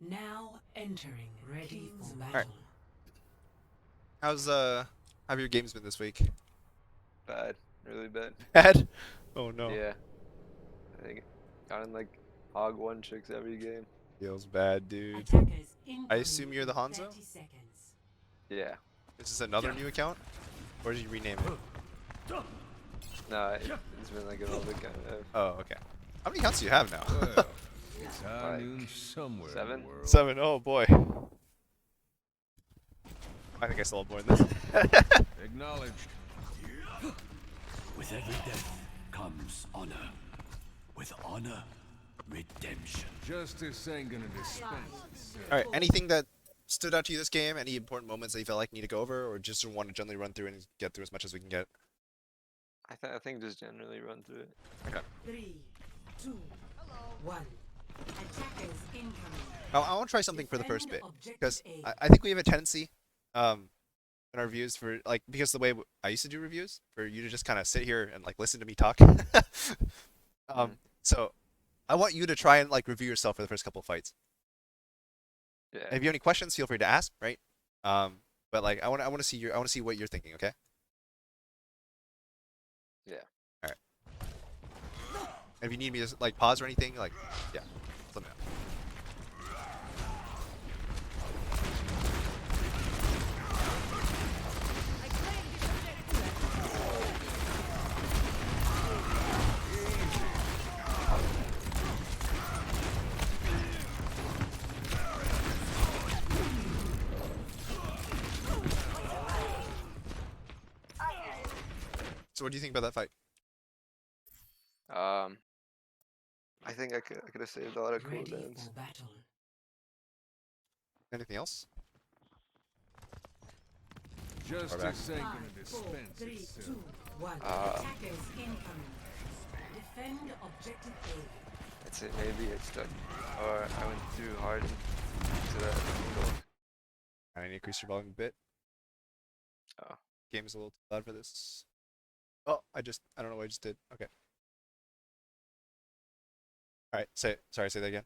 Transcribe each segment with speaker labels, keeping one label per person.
Speaker 1: Now entering ready for
Speaker 2: All right.
Speaker 1: battle.
Speaker 2: Have your games been this week?
Speaker 3: Bad, really bad.
Speaker 2: Bad? Oh no.
Speaker 3: Yeah, I think gotten like hog one tricks every game.
Speaker 2: Feels bad, dude.
Speaker 1: Attackers
Speaker 2: I
Speaker 1: incoming
Speaker 2: assume you're the
Speaker 1: in
Speaker 2: Hanzo?
Speaker 1: 30 seconds.
Speaker 3: Yeah,
Speaker 2: Is this another new account? Or did you rename it?
Speaker 3: no, it's been like an old account.
Speaker 2: Oh, okay. How many accounts do you have now?
Speaker 4: Well, it's high
Speaker 3: Like
Speaker 4: noon somewhere in
Speaker 3: 7.
Speaker 4: the world.
Speaker 2: 7. Oh boy. I think I still have more than this.
Speaker 4: Acknowledged.
Speaker 5: With every death comes honor. With honor, redemption.
Speaker 4: Justice ain't gonna dispense itself.
Speaker 2: All right. Anything that stood out to you this game? Any important moments that you felt like you need to go over, or just want to generally run through and get through as much as we can get?
Speaker 3: I think just generally run through it.
Speaker 2: Okay.
Speaker 1: 3, 2, 1. Attackers incoming.
Speaker 2: I want to try something for the first bit
Speaker 1: Defend
Speaker 2: because
Speaker 1: objective
Speaker 2: I think we have a tendency, in our reviews for like because the way I used to do reviews for you to just kind of sit here and like listen to me talk.
Speaker 3: Mhm.
Speaker 2: So I want you to try and like review yourself for the first couple of fights.
Speaker 3: Yeah,
Speaker 2: And if you have any questions, feel free to ask, right? But like I want to see I want to see what you're thinking, okay?
Speaker 3: yeah.
Speaker 2: All right. And if you need me to like pause or anything, like yeah, let me know. So what do you think about that fight?
Speaker 3: Um, I think I could have saved a lot of
Speaker 1: ready
Speaker 3: cooldowns.
Speaker 1: for battle.
Speaker 2: Anything else?
Speaker 4: Justice ain't
Speaker 1: 5,
Speaker 4: gonna
Speaker 1: 4,
Speaker 4: dispense
Speaker 1: 3,
Speaker 4: itself.
Speaker 1: 2, 1.
Speaker 3: Uh,
Speaker 1: Attackers incoming. Defend objective
Speaker 3: I'd say maybe it's stuck, or I went too hard into that angle.
Speaker 2: I need to increase your volume a bit.
Speaker 3: Oh,
Speaker 2: Game's a little too loud for this. Oh, I don't know what I just did. Okay. All right. Say that again.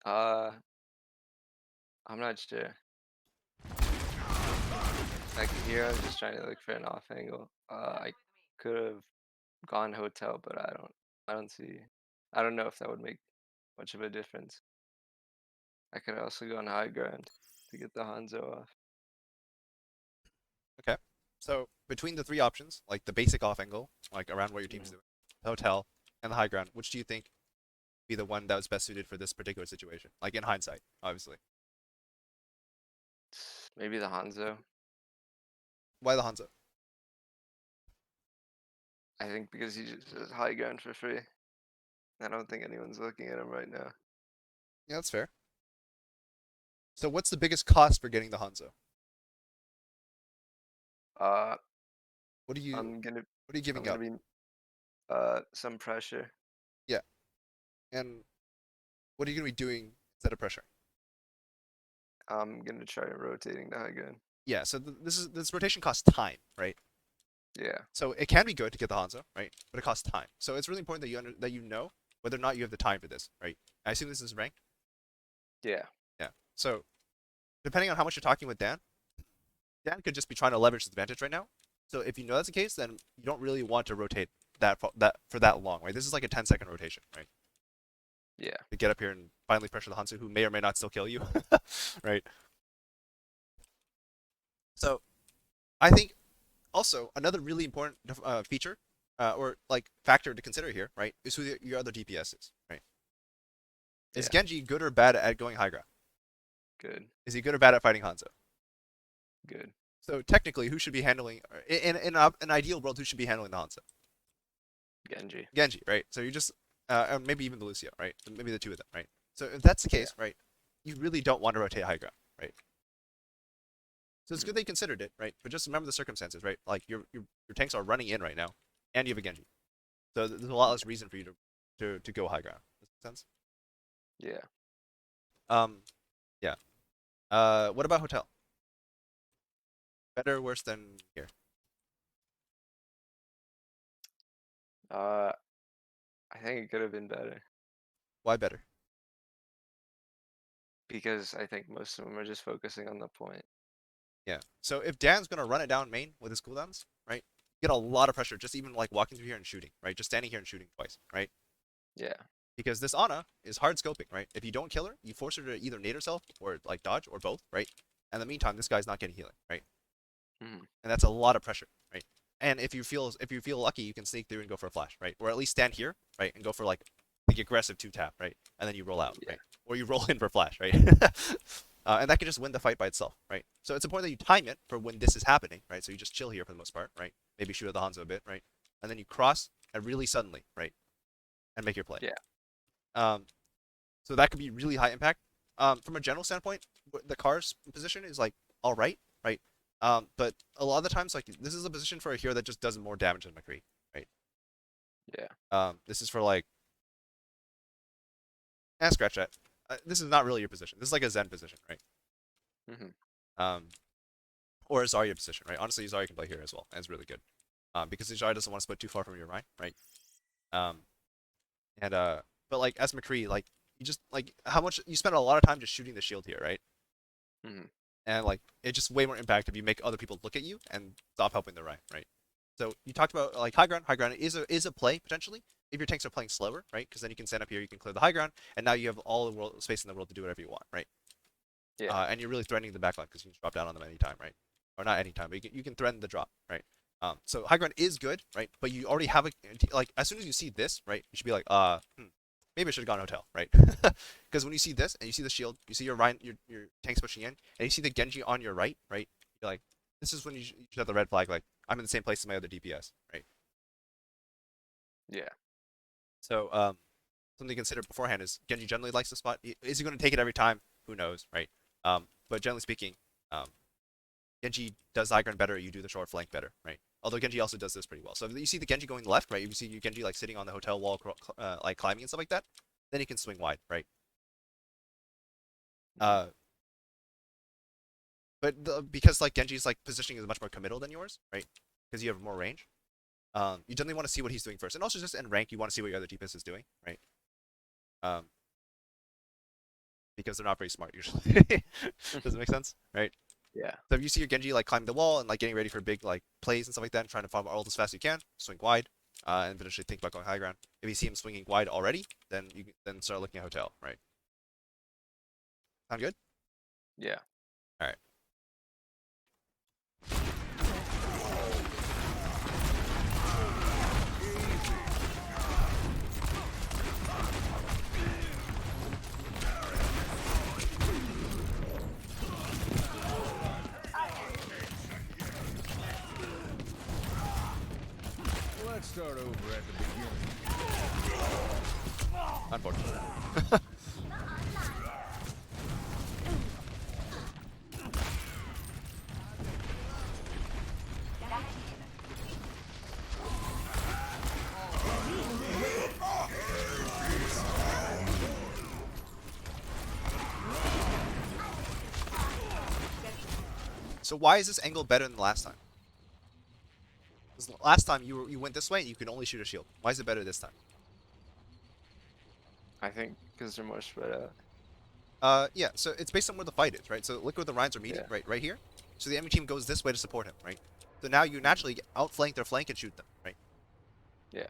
Speaker 3: uh, I'm not sure. Like here, I was just trying to look for an off angle. I could have gone hotel, but I don't see. I don't know if that would make much of a difference. I could also go on high ground to get the Hanzo off.
Speaker 2: Okay. So between the three options, like the basic off angle, like around what your team's
Speaker 3: Mhm.
Speaker 2: doing, the hotel, and the high ground, which do you think be the one that was best suited for this particular situation? Like in hindsight, obviously.
Speaker 3: Maybe the Hanzo.
Speaker 2: Why the Hanzo?
Speaker 3: I think because he just has high ground for free. I don't think anyone's looking at him right now.
Speaker 2: Yeah, that's fair. So what's the biggest cost for getting the Hanzo?
Speaker 3: Uh,
Speaker 2: What are you
Speaker 3: I'm gonna
Speaker 2: what are you
Speaker 3: I'm
Speaker 2: giving
Speaker 3: gonna
Speaker 2: up?
Speaker 3: be some pressure.
Speaker 2: Yeah. And what are you gonna be doing instead of pressure?
Speaker 3: I'm gonna try rotating the high ground.
Speaker 2: Yeah, so this rotation costs time, right?
Speaker 3: Yeah,
Speaker 2: So it can be good to get the Hanzo, right? But it costs time. So it's really important that you know whether or not you have the time for this, right? I assume this is ranked.
Speaker 3: yeah,
Speaker 2: Yeah. So depending on how much you're talking with Dan, Dan could just be trying to leverage his advantage right now. So if you know that's the case, then you don't really want to rotate that for that long, right? This is like a 10-second rotation, right?
Speaker 3: yeah.
Speaker 2: To get up here and finally pressure the Hanzo, who may or may not still kill you, right? So I think also another really important feature or like factor to consider here, right, is who your other DPS is, right? Is
Speaker 3: Yeah,
Speaker 2: Genji good or bad at going high ground?
Speaker 3: good,
Speaker 2: Is he good or bad at fighting Hanzo?
Speaker 3: good.
Speaker 2: So technically, who should be handling in an ideal world? Who should be handling the Hanzo?
Speaker 3: Genji.
Speaker 2: Genji, right? So you just or maybe even the Lucio, right? Maybe the two of them, right? So if that's the
Speaker 3: Yeah.
Speaker 2: case, right, you really don't want to rotate high ground, right? So it's
Speaker 3: Mhm.
Speaker 2: good they considered it, right? But just remember the circumstances, right? Like your tanks are running in right now, and you have a Genji, so there's a lot less reason for you to go high ground. Does that make sense?
Speaker 3: Yeah.
Speaker 2: Um, yeah. What about hotel? Better, worse than here?
Speaker 3: Uh, I think it could have been better.
Speaker 2: Why better?
Speaker 3: because I think most of them are just focusing on the point.
Speaker 2: Yeah. So if Dan's gonna run it down main with his cooldowns, right? You get a lot of pressure just even like walking through here and shooting, right? Just standing here and shooting twice, right?
Speaker 3: Yeah.
Speaker 2: Because this Ana is hard scoping, right? If you don't kill her, you force her to either nade herself or like dodge or both, right? And in the meantime, this guy's not getting healing, right?
Speaker 3: Mhm.
Speaker 2: And that's a lot of pressure, right? And if you feel lucky, you can sneak through and go for a flash, right? Or at least stand here, right, and go for like the aggressive 2-tap, right? And then you roll out,
Speaker 3: Yeah.
Speaker 2: right? Or you roll in for flash, right? And that can just win the fight by itself, right? So it's important that you time it for when this is happening, right? So you just chill here for the most part, right? Maybe shoot at the Hanzo a bit, right? And then you cross and really suddenly, right? And make your play.
Speaker 3: Yeah.
Speaker 2: So that could be really high impact. From a general standpoint, the car's position is like all right, right? But a lot of the times, like this is a position for a hero that just does more damage than McCree, right?
Speaker 3: Yeah.
Speaker 2: This is for like, scratch that. This is not really your position. This is like a Zen position, right?
Speaker 3: Mhm.
Speaker 2: Or a Zarya position, right? Honestly, Zarya can play here as well, and it's really good. Because Zarya doesn't want to split too far from your Rhine, right? But like as McCree, like you just like how much you spend a lot of time just shooting the shield here, right?
Speaker 3: Mhm.
Speaker 2: And like it's just way more impact if you make other people look at you and stop helping the Rhine, right? So you talked about like high ground. High ground is a play potentially if your tanks are playing slower, right? Because then you can stand up here, you can clear the high ground, and now you have all the world space in the world to do whatever you want, right?
Speaker 3: Yeah.
Speaker 2: And you're really threatening the backline because you can just drop down on them anytime, right? Or not anytime, but you can threaten the drop, right? So high ground is good, right? But you already have a like as soon as you see this, right? You should be like, maybe I should have gone hotel, right? Because when you see this and you see the shield, you see your Ryan, your tanks pushing in, and you see the Genji on your right, right? You're like, this is when you should have the red flag, like I'm in the same place as my other DPS, right?
Speaker 3: Yeah.
Speaker 2: So something to consider beforehand is Genji generally likes the spot. Is he going to take it every time? Who knows, right? But generally speaking, Genji does high ground better. You do the short flank better, right? Although Genji also does this pretty well. So if you see the Genji going left, right? You see your Genji like sitting on the hotel wall, like climbing and stuff like that. Then he can swing wide, right? Because like Genji's like positioning is much more committal than yours, right? Because you have more range. You definitely want to see what he's doing first, and also just in rank, you want to see what your other DPS is doing, right? Because they're not very smart usually. Does it make sense, right?
Speaker 3: Yeah.
Speaker 2: So if you see your Genji like climbing the wall and like getting ready for big like plays and stuff like that, and trying to farm ult as fast as you can, swing wide, and eventually think about going high ground. If you see him swinging wide already, then you then start looking at hotel, right? Sound good?
Speaker 3: Yeah.
Speaker 2: All right.
Speaker 4: Let's start over at the beginning.
Speaker 2: Unfortunate. So why is this angle better than the last time? Because last time you went this way and you could only shoot a shield. Why is it better this time?
Speaker 3: I think because they're more spread out.
Speaker 2: Yeah. So it's based on where the fight is, right? So look where the Rhines are meeting,
Speaker 3: Yeah.
Speaker 2: right here. So the enemy team goes this way to support him, right? So now you naturally outflank their flank and shoot them, right?
Speaker 3: Yeah.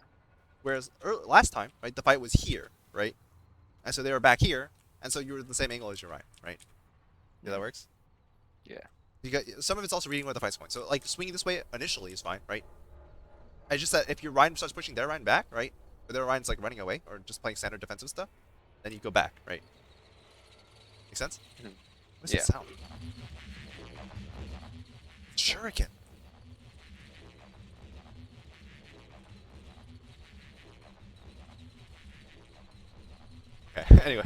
Speaker 2: Whereas last time, right, the fight was here, right? And so they were back here, and so you were the same angle as your Rhine, right? Yeah, that works.
Speaker 3: Yeah.
Speaker 2: Because some of it's also reading where the fight's going. So like swinging this way initially is fine, right? It's just that if your Rhine starts pushing their Rhine back, right, or their Rhine's like running away or just playing standard defensive stuff, then you go back, right? Make sense?
Speaker 3: Mhm.
Speaker 2: What's
Speaker 3: Yeah.
Speaker 2: that sound? Shuriken. Okay. Anyway.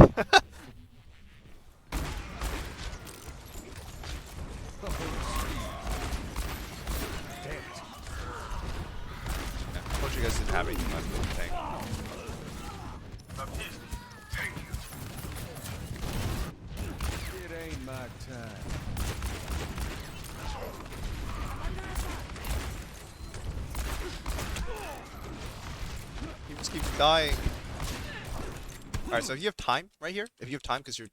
Speaker 2: Yeah, unfortunately, you guys didn't have anything left of the tank.
Speaker 4: It ain't my time.
Speaker 2: He just keeps dying. All right, so if you have time right here, if you have time because you're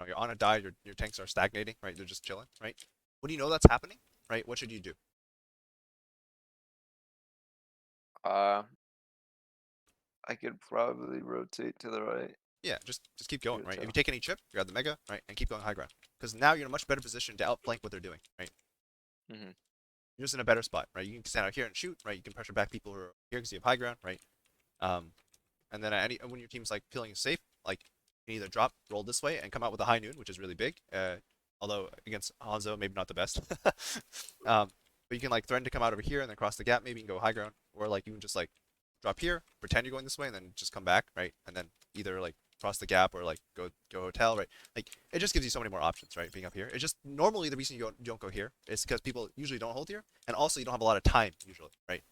Speaker 2: know, you're on a die, your tanks are stagnating, right? They're just chilling, right? When you know that's happening, right? What should you do?
Speaker 3: I could probably rotate to the right.
Speaker 2: Yeah, just keep going, right? If you
Speaker 3: Hotel.
Speaker 2: take any chip, grab the mega, right, and keep going high ground. Because now you're in a much better position to outflank what they're doing, right?
Speaker 3: Mhm.
Speaker 2: You're just in a better spot, right? You can stand out here and shoot, right? You can pressure back people who are here because you have high ground, right? And then when your team's like feeling safe, like you can either drop, roll this way, and come out with a high noon, which is really big. Although against Hanzo, maybe not the best. But you can like threaten to come out over here and then cross the gap. Maybe you can go high ground, or like you can just like drop here, pretend you're going this way, and then just come back, right? And then either like cross the gap or like go hotel, right? Like it just gives you so many more options, right? Being up here, it's just normally the reason you don't go here is because people usually don't hold here, and also you don't have a lot of time usually, right?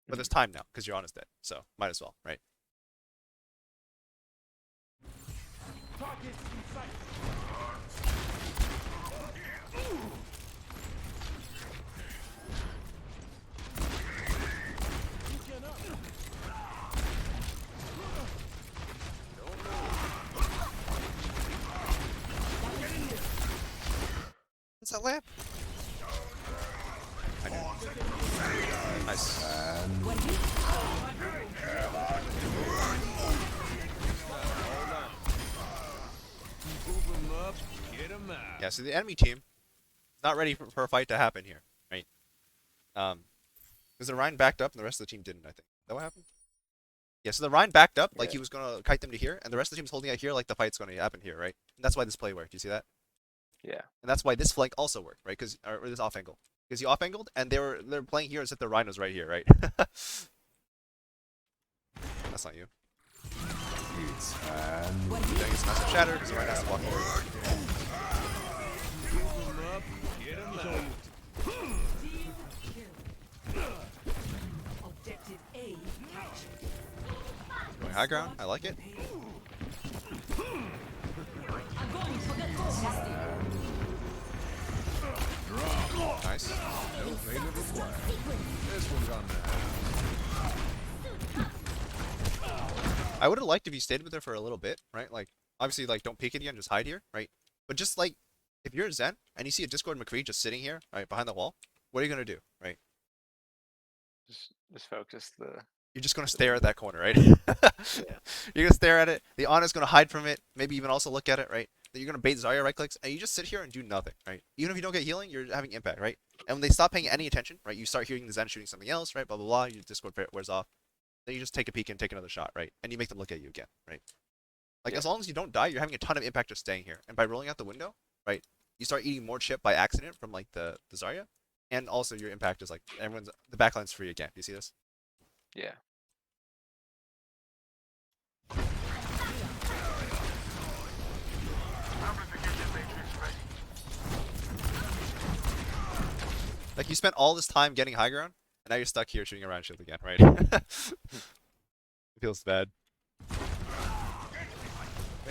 Speaker 2: But there's time now because you're on his dead, so might as well, right? What's that lamp? I knew. Nice.
Speaker 4: Move 'em up, get 'em out.
Speaker 2: Yeah, so the enemy team is not ready for a fight to happen here, right? Because the Rhine backed up and the rest of the team didn't, I think. Is that what happened? Yeah, so the Rhine backed up like
Speaker 3: Yeah.
Speaker 2: he was gonna kite them to here, and the rest of the team's holding out here like the fight's gonna happen here, right? And that's why this play worked. You see that?
Speaker 3: Yeah.
Speaker 2: And that's why this flank also worked, right? Because or this off angle, because you off angled and they're playing here as if the Rhine was right here, right? That's not you.
Speaker 5: It's time.
Speaker 2: Then it's massive shatter because the Rhine has to walk forward.
Speaker 4: Move 'em up, get 'em out.
Speaker 1: Team kill. Objective A captured.
Speaker 2: Going high ground, I like it. Nice.
Speaker 4: No payment required. This one's on the
Speaker 2: I would have liked if you stayed with her for a little bit, right? Like, obviously, like, don't peek it again, just hide here, right? But just, like, if you're Zen and you see a Discord McCree just sitting here, right, behind the wall, what are you going to do, right?
Speaker 3: Just focus the.
Speaker 2: You're just going to stare at that corner, right? You're going to stare at it. The Ana's going to hide from it, maybe even also look at it, right? Then you're going to bait Zarya right clicks, and you just sit here and do nothing, right? Even if you don't get healing, you're having impact, right? And when they stop paying any attention, right, you start hearing the Zen shooting something else, right? Blah, blah, blah. Your Discord wears off. Then you just take a peek and take another shot, right? And you make them look at you again, right? Like,
Speaker 3: Yeah.
Speaker 2: as long as you don't die, you're having a ton of impact just staying here. And by rolling out the window, right, you start eating more chip by accident from, like, the Zarya. And also your impact is, like, the backline's free again. Do you see this?
Speaker 3: Yeah.
Speaker 2: Like, you spent all this time getting high ground, and now you're stuck here shooting around shit again, right? It feels bad.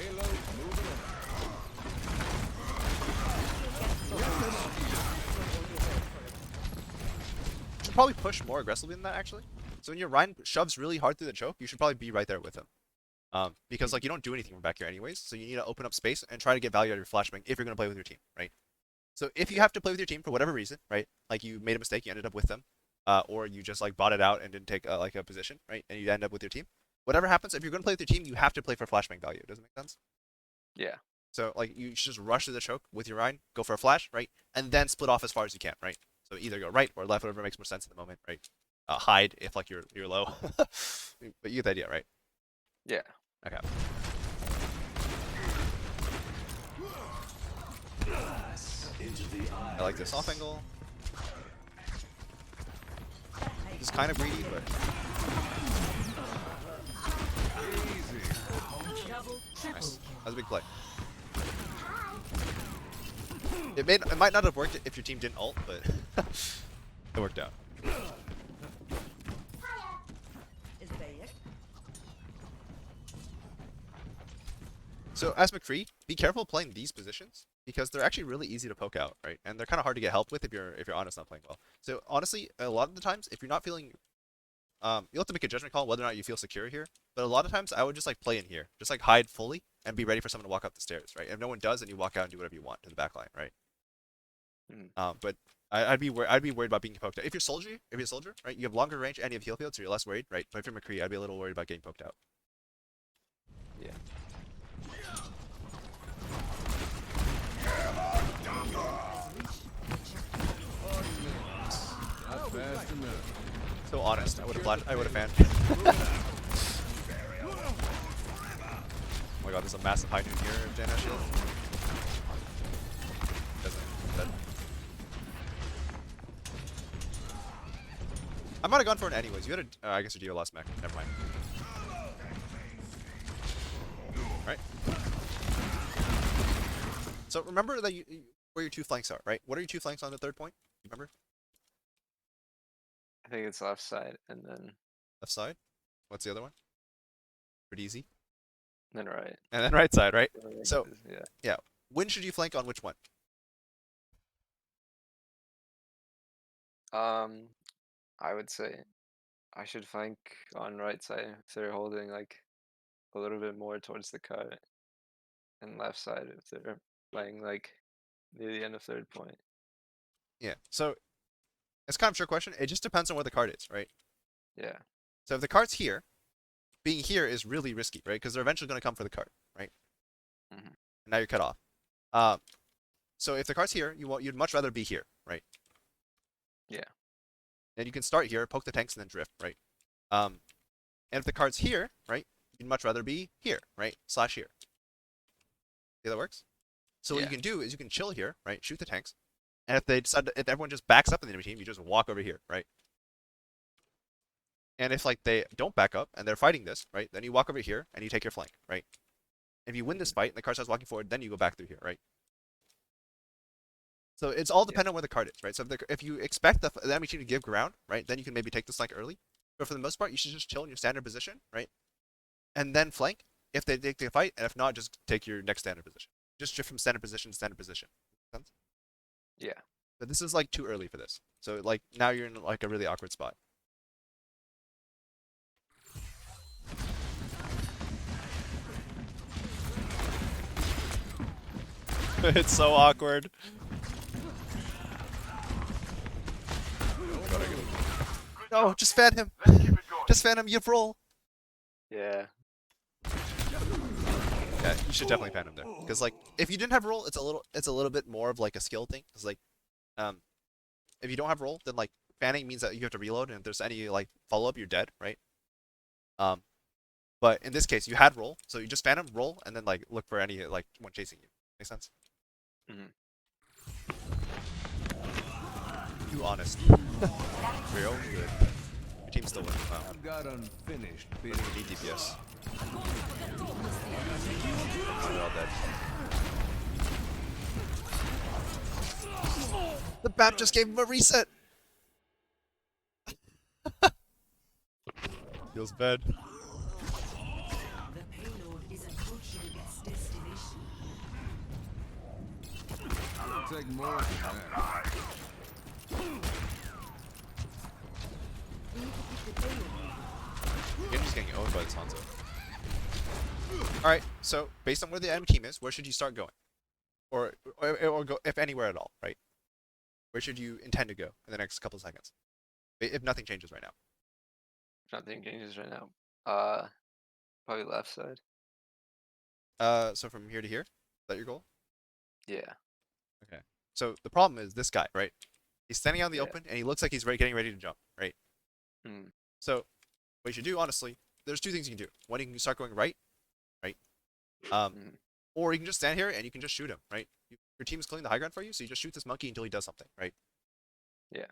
Speaker 4: payload. Moving up.
Speaker 2: You should probably push more aggressively than that, actually. So when your Rhine shoves really hard through the choke, you should probably be right there with him. Because, like, you don't do anything from back here anyways, so you need to open up space and try to get value out of your flashbang if you're going to play with your team, right? So if you have to play with your team for whatever reason, right? Like, you made a mistake, you ended up with them, or you just, like, bought it out and didn't take, like, a position, right? And you end up with your team. Whatever happens, if you're going to play with your team, you have to play for flashbang value. Does it make sense?
Speaker 3: Yeah.
Speaker 2: So, like, you should just rush to the choke with your Rhine, go for a flash, right? And then split off as far as you can, right? So either go right or left, whatever makes more sense in the moment, right? Hide if, like, you're low. But you get the idea, right?
Speaker 3: Yeah.
Speaker 2: Okay. I like this off angle. This is kind of greedy, but
Speaker 1: Double, triple
Speaker 2: nice.
Speaker 1: kill.
Speaker 2: That was a big play. It might not have worked if your team didn't ult, but it worked out. So as McCree, be careful playing these positions because they're actually really easy to poke out, right? And they're kind of hard to get help with if you're honest not playing well. So honestly, a lot of the times, if you're not feeling You'll have to make a judgment call whether or not you feel secure here. But a lot of times I would just like play in here, just like hide fully and be ready for someone to walk up the stairs, right? If no one does, then you walk out and do whatever you want to the back line, right? But I'd be worried about being poked out. If you're soldier, right? You have longer range and you have heal field, so you're less worried, right? But if you're McCree, I'd be a little worried about getting poked out.
Speaker 3: Yeah.
Speaker 4: Not fast enough.
Speaker 2: So honest, I would have fanned. Oh my god, there's a massive high noon here if Dan has shield. Doesn't. Dead. I might have gone for it anyways. You had a. I guess your deal lost mech. Never mind. Alright. So remember that where your two flanks are, right? What are your two flanks on the third point? You remember?
Speaker 3: I think it's left side and then
Speaker 2: Left side. What's the other one? Pretty easy.
Speaker 3: right.
Speaker 2: And then right side, right? So
Speaker 3: yeah.
Speaker 2: When should you flank on which one?
Speaker 3: I would say I should flank on right side if they're holding like a little bit more towards the cut, and left side if they're playing like near the end of third point.
Speaker 2: Yeah. So it's kind of a trick question. It just depends on where the card is, right?
Speaker 3: Yeah.
Speaker 2: So if the card's here, being here is really risky, right? Because they're eventually going to come for the card, right?
Speaker 3: Mhm.
Speaker 2: And now you're cut off. So if the card's here, you'd much rather be here, right?
Speaker 3: Yeah.
Speaker 2: And you can start here, poke the tanks, and then drift, right? And if the card's here, right, you'd much rather be here, right? Slash here. See how that works? So what you
Speaker 3: Yeah.
Speaker 2: can do is you can chill here, right? Shoot the tanks. And if they decide if everyone just backs up in the enemy team, you just walk over here, right? And if like they don't back up and they're fighting this, right, then you walk over here and you take your flank, right? If you win this fight and the card starts walking forward, then you go back through here, right? So it's all dependent on where the card is, right? So if you expect the enemy team to give ground, right, then you can maybe take the flank early. But for the most part, you should just chill in your standard position, right? And then flank if they take the fight, and if not, just take your next standard position. Just shift from standard position to standard position. Make sense?
Speaker 3: Yeah.
Speaker 2: But this is like too early for this. So like now you're in like a really awkward spot. It's so awkward. No, just fan him. Just fan him. You have roll.
Speaker 3: Yeah.
Speaker 2: Yeah, you should definitely fan him there. Because like, if you didn't have roll, it's a little bit more of like a skill thing. Because like, if you don't have roll, then like fanning means that you have to reload, and if there's any like follow up, you're dead, right? But in this case, you had roll, so you just fan him, roll, and then like look for any like one chasing you. Make sense?
Speaker 3: Mhm.
Speaker 2: Too honest. Real good. Your team's still winning. Wow.
Speaker 4: I've got unfinished
Speaker 2: Need
Speaker 4: business.
Speaker 2: DPS. They're all dead. The BAP just gave him a reset. Feels bad.
Speaker 1: The payload is approaching its destination.
Speaker 4: It'll take more than that.
Speaker 2: You're just getting owned by this Hanzo. Alright, so based on where the enemy team is, where should you start going? Or go, if anywhere at all, right? Where should you intend to go in the next couple of seconds? If nothing changes right now.
Speaker 3: Nothing changes right now. Probably left side.
Speaker 2: So from here to here? Is that your goal?
Speaker 3: Yeah.
Speaker 2: Okay. So the problem is this guy, right? He's standing out in the
Speaker 3: Yeah.
Speaker 2: open and he looks like he's getting ready to jump, right?
Speaker 3: Mm.
Speaker 2: So what you should do, honestly, there's two things you can do. One, you can start going right, right?
Speaker 3: Mhm.
Speaker 2: Or you can just stand here and you can just shoot him, right? Your team is killing the high ground for you, so you just shoot this monkey until he does something, right?
Speaker 3: Yeah.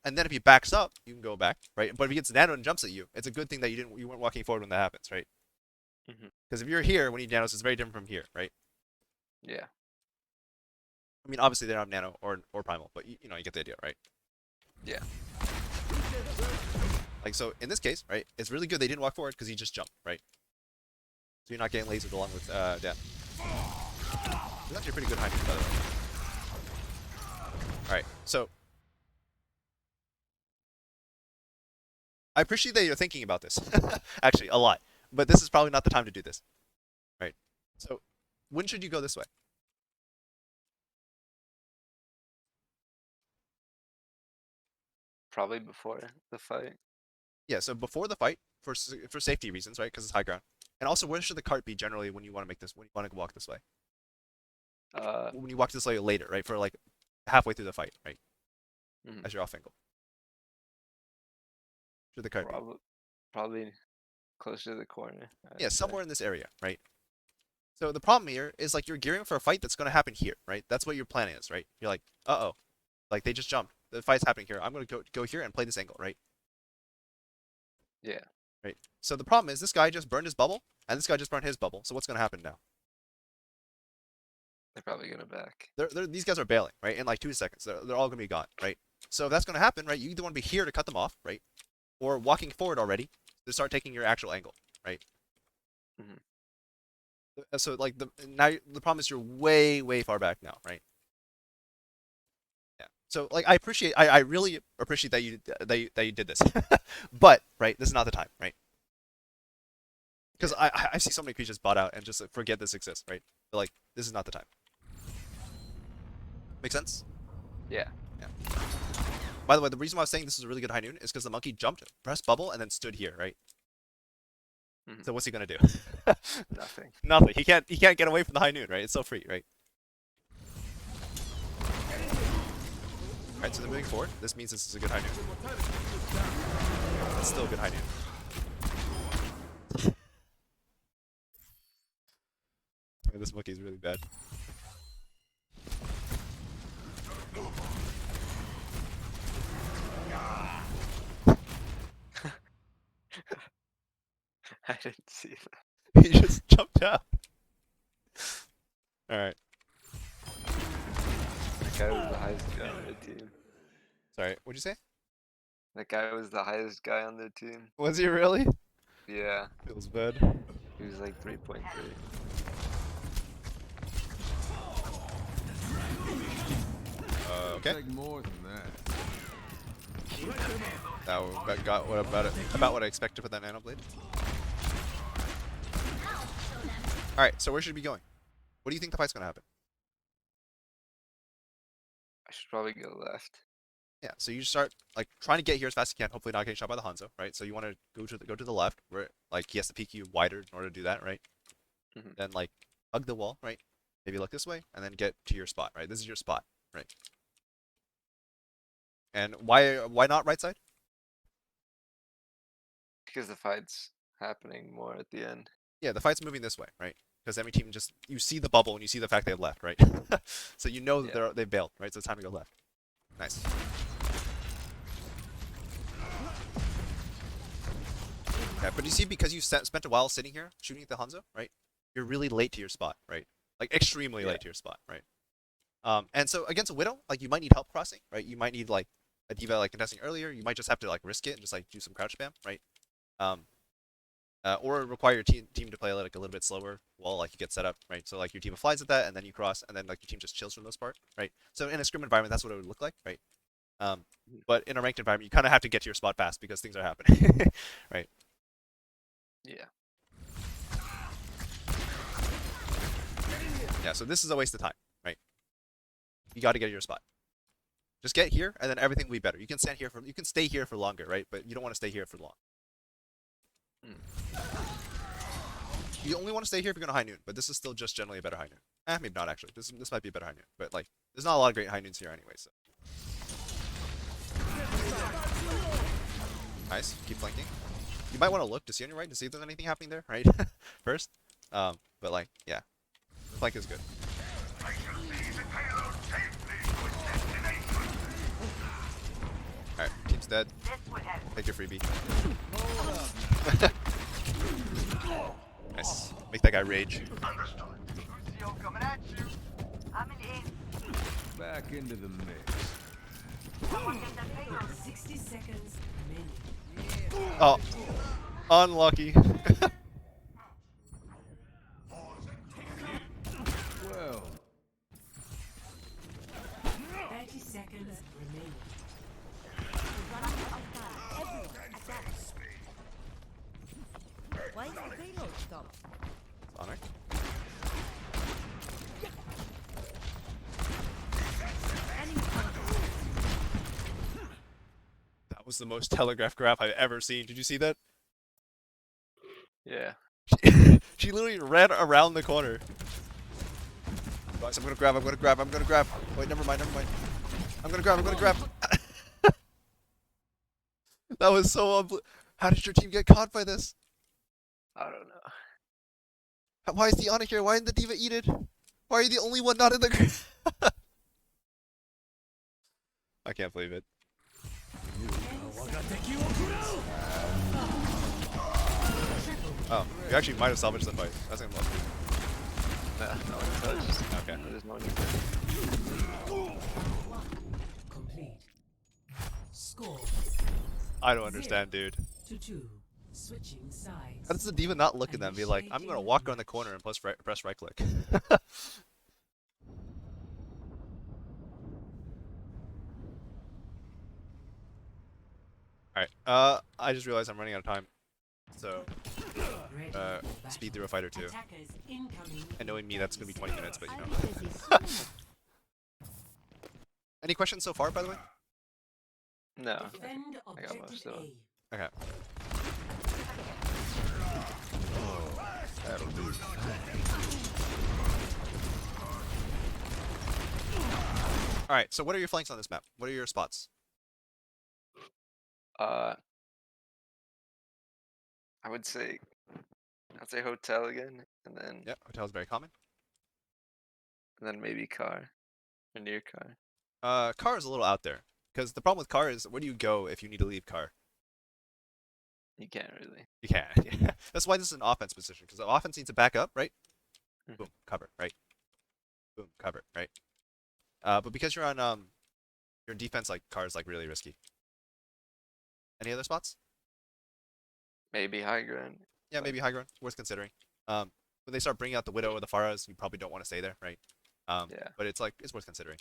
Speaker 2: And then if he backs up, you can go back, right? But if he gets nano and jumps at you, it's a good thing that you weren't walking forward when that happens, right?
Speaker 3: Mhm.
Speaker 2: Because if you're here when he nanos, it's very different from here, right?
Speaker 3: Yeah.
Speaker 2: I mean, obviously they don't have nano or primal, but you know you get the idea, right?
Speaker 3: Yeah.
Speaker 2: Like so in this case, right? It's really good they didn't walk forward because he just jumped, right? So you're not getting lasered along with Dan. It's actually a pretty good high noon, by the way. All right, so I appreciate that you're thinking about this. Actually, a lot. But this is probably not the time to do this. Right. So, when should you go this way?
Speaker 3: Probably before the fight.
Speaker 2: Yeah, so before the fight, for safety reasons, right? Because it's high ground. And also, where should the cart be generally when you want to make this, when you want to walk this way? When you walk this way later, right? For like halfway through the fight, right?
Speaker 3: Mhm.
Speaker 2: As you're off angle. Should the cart be?
Speaker 3: Probably closer to the corner.
Speaker 2: Yeah,
Speaker 3: I'd say.
Speaker 2: somewhere in this area, right? So the problem here is like you're gearing for a fight that's going to happen here, right? That's what your plan is, right? You're like, uh-oh, like they just jumped. The fight's happening here. I'm going to go here and play this angle, right?
Speaker 3: Yeah.
Speaker 2: Right. So the problem is this guy just burned his bubble, and this guy just burned his bubble. So what's going to happen now?
Speaker 3: They're probably gonna back.
Speaker 2: These guys are bailing, right? In like 2 seconds, they're all going to be gone, right? So if that's going to happen, right? You either want to be here to cut them off, right? Or walking forward already to start taking your actual angle, right? So like the problem is you're way far back now, right? Yeah. So like I really appreciate that you did this, but right, this is not the time, right? Because I see so many creatures bot out and just like, forget this exists, right? But, like this is not the time. Make sense?
Speaker 3: Yeah.
Speaker 2: Yeah. By the way, the reason why I was saying this is a really good high noon is because the monkey jumped, pressed bubble, and then stood here, right?
Speaker 3: Mhm.
Speaker 2: So what's he gonna do?
Speaker 3: Nothing.
Speaker 2: Nothing. He can't get away from the high noon, right? It's so free, right? Alright, so they're moving forward. This means this is a good high noon. It's still a good high noon. This monkey is really bad.
Speaker 3: I didn't see that.
Speaker 2: He just jumped out. Alright.
Speaker 3: That guy was the highest guy on their team.
Speaker 2: Sorry, what'd you say?
Speaker 3: That guy was the highest guy on their team.
Speaker 2: Was he really?
Speaker 3: Yeah.
Speaker 2: Feels bad.
Speaker 3: He was like 3.3.
Speaker 2: Okay.
Speaker 4: Take more than that.
Speaker 2: That got what about what I expected with that nano blade. Alright, so where should we be going? What do you think the fight's gonna happen?
Speaker 3: I should probably go left.
Speaker 2: Yeah, so you start like trying to get here as fast as you can, hopefully not getting shot by the Hanzo, right? So you want to go to the left, where like he has to peek you wider in order to do that, right?
Speaker 3: Mhm.
Speaker 2: Then like hug the wall, right? Maybe look this way, and then get to your spot, right? This is your spot, right? And why not right side?
Speaker 3: Because the fight's happening more at the end.
Speaker 2: Yeah, the fight's moving this way, right? Because every team just you see the bubble and you see the fact they've left, right? So you know that
Speaker 3: Yeah.
Speaker 2: they've bailed, right? So it's time to go left. Nice. Yeah, but you see, because you spent a while sitting here shooting at the Hanzo, right? You're really late to your spot, right? Like extremely late to your spot, right? And so against a Widow, like you might need help crossing, right? You might need like a diva like contesting earlier. You might just have to like risk it and just like do some crouch spam, right? Or require your team to play like a little bit slower while like you get set up, right? So like your team flies at that and then you cross and then like your team just chills for the most part, right? So in a scrim environment, that's what it would look like, right? But in a ranked environment, you kind of have to get to your spot fast because things are happening, right?
Speaker 3: Yeah.
Speaker 2: Yeah, so this is a waste of time, right? You got to get to your spot. Just get here, and then everything will be better. You can stay here for longer, right? But you don't want to stay here for long. You only want to stay here if you're gonna high noon, but this is still just generally a better high noon. Maybe not actually. This might be a better high noon, but like, there's not a lot of great high noons here anyway. So nice. Keep flanking. You might want to look to see on your right to see if there's anything happening there, right? First, but like, yeah, flank is good. Alright, team's dead. Take your freebie. Nice. Make that guy rage.
Speaker 4: Back into the mix.
Speaker 1: 60 seconds remaining.
Speaker 2: Oh, unlucky.
Speaker 4: Well,
Speaker 1: 30 seconds remaining.
Speaker 2: Honor. That was the most telegraphed grab I've ever seen. Did you see that?
Speaker 3: Yeah.
Speaker 2: She literally ran around the corner. Guys, I'm gonna grab. Wait, never mind. I'm gonna grab. That was so How did your team get caught by this?
Speaker 3: I don't know.
Speaker 2: Why is the Ana here? Why didn't the D.Va eat it? Why are you the only one not in the I can't believe it. Oh, you actually might have salvaged the fight. That's gonna love
Speaker 3: Nah, no one touched.
Speaker 2: Okay.
Speaker 3: There's no one.
Speaker 1: Complete. Score
Speaker 2: I don't understand, dude.
Speaker 1: 2-2. Switching sides.
Speaker 2: How does the D.Va not look at them and be like, I'm gonna walk around the corner and press right click? Alright, I just realized I'm running out of time. So,
Speaker 1: Ready for battle.
Speaker 2: speed through a fight or two.
Speaker 1: Attackers incoming.
Speaker 2: And knowing me, that's gonna be 20 minutes, but you know. Any questions so far, by the way?
Speaker 3: No.
Speaker 1: Defend
Speaker 3: I got most
Speaker 1: objective
Speaker 3: of them.
Speaker 1: A.
Speaker 2: Okay.
Speaker 4: That'll do.
Speaker 2: Alright, so what are your flanks on this map? What are your spots?
Speaker 3: I would say, I'd say hotel again, and then
Speaker 2: Yeah, hotel is very common.
Speaker 3: maybe car, or near car.
Speaker 2: Car is a little out there. Because the problem with car is, where do you go if you need to leave car?
Speaker 3: You can't really.
Speaker 2: You can't. Yeah. That's why this is an offense position, because the offense needs to back up, right?
Speaker 3: Mhm.
Speaker 2: Boom, cover, right? Boom, cover, right? But because you're on your defense, like car is like really risky. Any other spots?
Speaker 3: Maybe high ground.
Speaker 2: Yeah, maybe high ground. Worth considering. When they start bringing out the Widow or the Pharahs, you probably don't want to stay there, right?
Speaker 3: Yeah.
Speaker 2: But it's worth considering.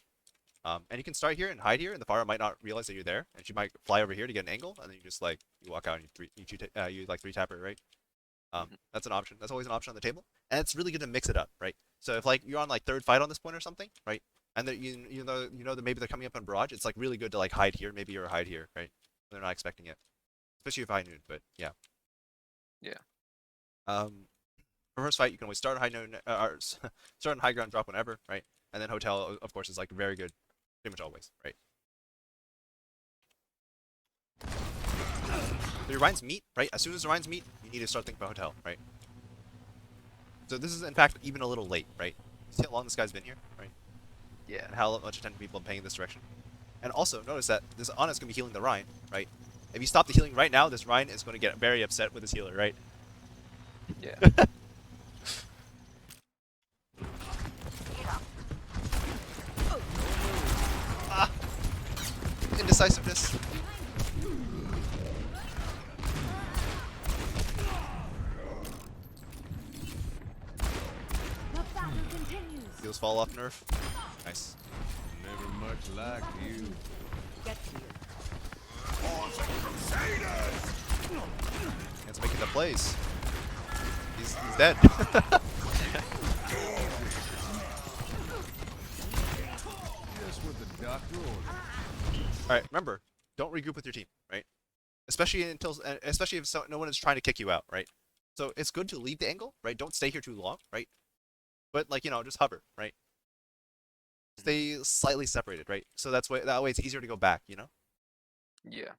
Speaker 2: And you can start here and hide here, and the Pharah might not realize that you're there, and she might fly over here to get an angle, and then you just like you walk out and you like three tap her, right? That's an option. That's always an option on the table, and it's really good to mix it up, right? So if like you're on like third fight on this point or something, right? And that you know that maybe they're coming up on barrage, it's like really good to like hide here, maybe or hide here, right? They're not expecting it, especially if high noon. But yeah.
Speaker 3: Yeah.
Speaker 2: For first fight, you can always start on high noon, start on high ground, drop whenever, right? And then hotel, of course, is like very good, pretty much always, right? So your Rhines meet, right? As soon as the Rhines meet, you need to start thinking about hotel, right? So this is in fact even a little late, right? See how long this guy's been here, right?
Speaker 3: Yeah.
Speaker 2: And how much attention people are paying in this direction. And also notice that this Ana's gonna be healing the Rhine, right? If you stop the healing right now, this Rhine is gonna get very upset with his healer, right?
Speaker 3: Yeah.
Speaker 2: Indecisiveness. Heals fall off nerf. Nice.
Speaker 4: Never much like you.
Speaker 2: It's making the plays. He's dead.
Speaker 4: Just what the doctor ordered.
Speaker 2: Alright, remember, don't regroup with your team, right? Especially if no one is trying to kick you out, right? So it's good to leave the angle, right? Don't stay here too long, right? But like, just hover, right? Stay slightly separated, right? So that way it's easier to go back,
Speaker 3: Yeah.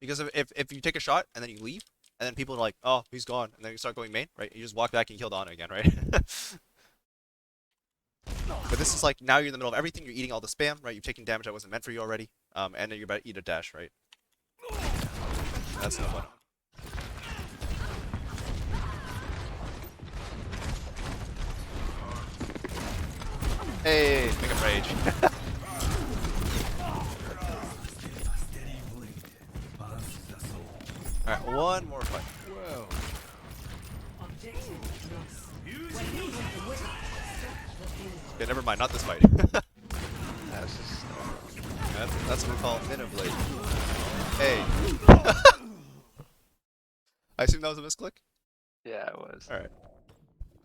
Speaker 2: Because if you take a shot and then you leave, and then people are like, oh, he's gone, and then you start going main, right? You just walk back and kill Donna again, right? But this is like, now you're in the middle of everything, you're eating all the spam, right? You've taken damage that wasn't meant for you already, and then you're about to eat a dash, right? That's no fun. Hey, make him rage. Alright, one more fight.
Speaker 4: Well,
Speaker 1: Objective lost.
Speaker 2: Okay, never mind, not this fight.
Speaker 3: That's just.
Speaker 2: That's what we call Minoblade. Hey. I assume that was a misclick?
Speaker 3: Yeah, it was.
Speaker 2: All right.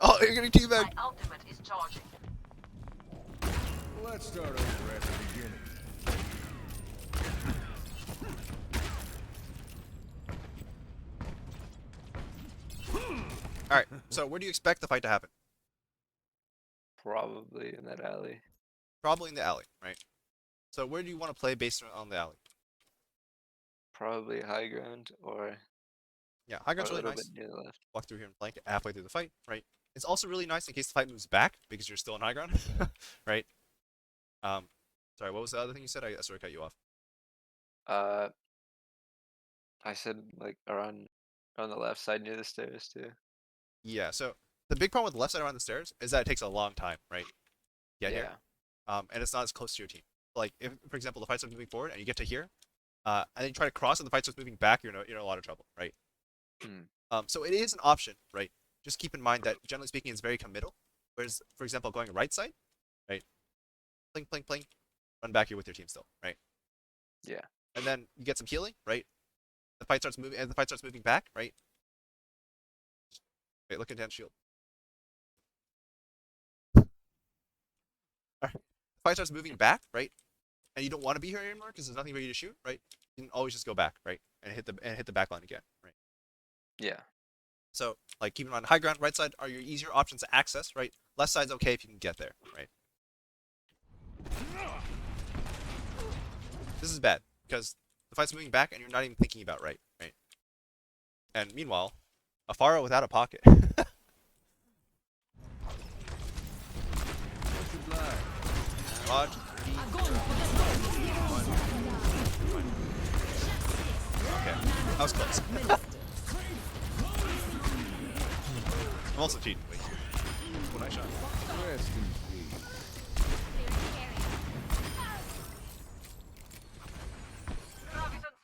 Speaker 2: Oh, you're getting teabagged.
Speaker 6: My ultimate is charging.
Speaker 4: Let's start over at the beginning.
Speaker 2: All right. So where do you expect the fight to happen?
Speaker 3: Probably in that alley.
Speaker 2: Probably in the alley, right? So where do you want to play based on the alley?
Speaker 3: Probably high ground or
Speaker 2: Yeah, high
Speaker 3: a
Speaker 2: ground's really
Speaker 3: little
Speaker 2: nice.
Speaker 3: bit near the left.
Speaker 2: Walk through here and flank halfway through the fight, right? It's also really nice in case the fight moves back because you're still on high ground, right? Sorry, what was the other thing you said? I sort of cut you off.
Speaker 3: Uh, I said like around on the left side near the stairs too.
Speaker 2: Yeah, so the big problem with the left side around the stairs is that it takes a long time, right? Get here. And it's not as close to your team. Like if, for example, the fight starts moving forward and you get to here, and then you try to cross and the fight starts moving back, you're in a lot of trouble, right? So it is an option, right? Just keep in mind that generally speaking, it's very committal. Whereas, for example, going right side, right? Pling, pling, pling, run back here with your team still, right?
Speaker 3: Yeah.
Speaker 2: And then you get some healing, right? The fight starts moving, and the fight starts moving back, right? Wait, look into shield. Alright. The fight starts moving back, right? And you don't want to be here anymore because there's nothing for you to shoot, right? You can always just go back, right? And hit the back line again, right?
Speaker 3: Yeah.
Speaker 2: So, like, keep in mind, high ground, right side are your easier options to access, right? Left side's okay if you can get there, right? This is bad because the fight's moving back and you're not even thinking about right? And meanwhile, a Pharaoh without a pocket. Rod, okay, that was close. I'm also cheating. Wait. Oh, nice shot.
Speaker 4: Rest in peace.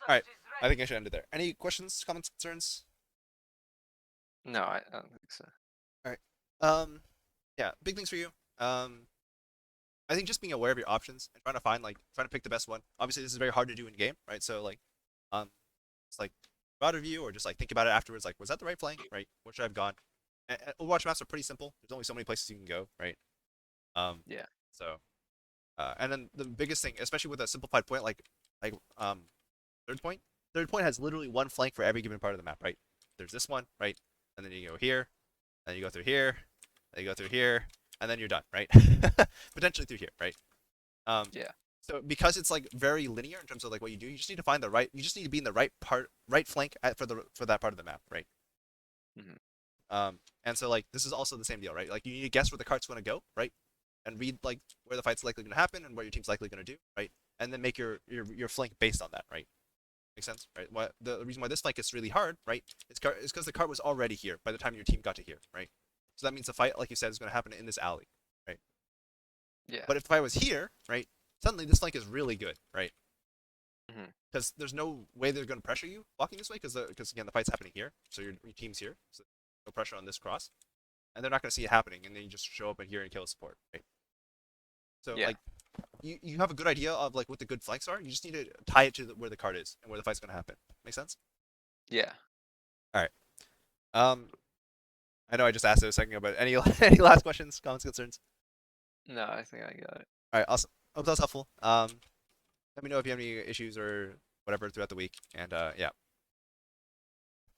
Speaker 2: Alright, I think I should end it there. Any questions, comments, concerns?
Speaker 3: No, I don't think so.
Speaker 2: Yeah, big things for you. I think just being aware of your options and trying to pick the best one. Obviously, this is very hard to do in game, right? So it's like broad review or just like think about it afterwards. Like, was that the right flank, right? Where should I have gone? And Overwatch maps are pretty simple. There's only so many places you can go, right?
Speaker 3: Yeah.
Speaker 2: So, and then the biggest thing, especially with a simplified point like third point. Third point has literally one flank for every given part of the map, right? There's this one, right? And then you go here, and you go through here, and you go through here, and then you're done, right? Potentially through here, right?
Speaker 3: Yeah.
Speaker 2: So because it's like very linear in terms of like what you do, you just need to find the right. You just need to be in the right flank for that part of the map, right? And so like this is also the same deal, right? Like you need to guess where the cart's going to go, right? And read like where the fight's likely going to happen and what your team's likely going to do, right? And then make your flank based on that, right? Makes sense, right? The reason why this flank is really hard, right, is because the cart was already here by the time your team got to here, right? So that means the fight, like you said, is going to happen in this alley, right?
Speaker 3: Yeah.
Speaker 2: But if the fight was here, right, suddenly this flank is really good, right? Because there's no way they're going to pressure you walking this way, because again the fight's happening here, so your team's here, so no pressure on this cross, and they're not going to see it happening, and then you just show up in here and kill a support, right? So
Speaker 3: Yeah.
Speaker 2: like you have a good idea of like what the good flanks are. You just need to tie it to where the card is and where the fight's going to happen. Make sense?
Speaker 3: Yeah.
Speaker 2: I know I just asked it a second ago, but any any last questions, comments, concerns?
Speaker 3: No, I think I got it.
Speaker 2: All right, awesome. Hope that was helpful. Let me know if you have any issues or whatever throughout the week, and yeah,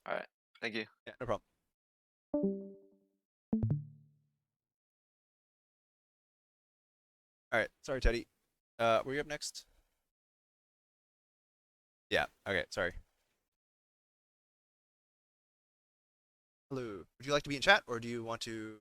Speaker 3: All right. Thank you.
Speaker 2: yeah, no problem. All right, sorry, Teddy. Were you up next? Yeah. Okay. Sorry. Hello. Would you like to be in chat, or do you want to